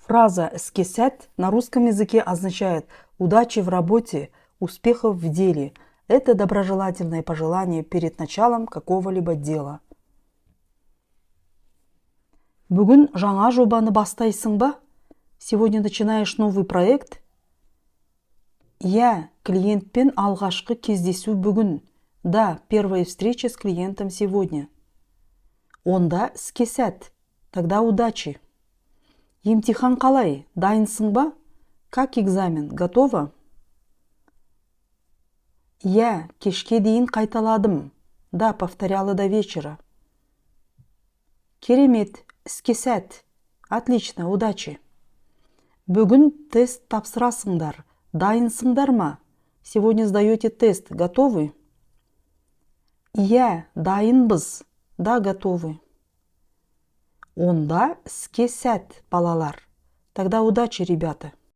Фраза «іске сәт» на русском языке означает «удачи в работе», «успехов в деле». Это доброжелательное пожелание перед началом какого-либо дела. Бүгін жаңа жобаны бастайсың ба? Сегодня начинаешь новый проект? Я, клиентпен алғашқы кездесу бүгін. Да, первая встреча с клиентом сегодня. Онда іске сәт. Тогда удачи. Емтихан қалай? Дайынсың ба? Как экзамен? Готова? Я кешке дейін қайталадым. Да, повторяла до вечера. Керемет, іске сәт. Отлично, удачи. Бүгін тест тапсырасыңдар. Дайынсыңдар ма? Сегодня сдаете тест. Готовы? Я дайынбыз. Да, готовы. Онда іске сәт, балалар. Тогда удачи, ребята.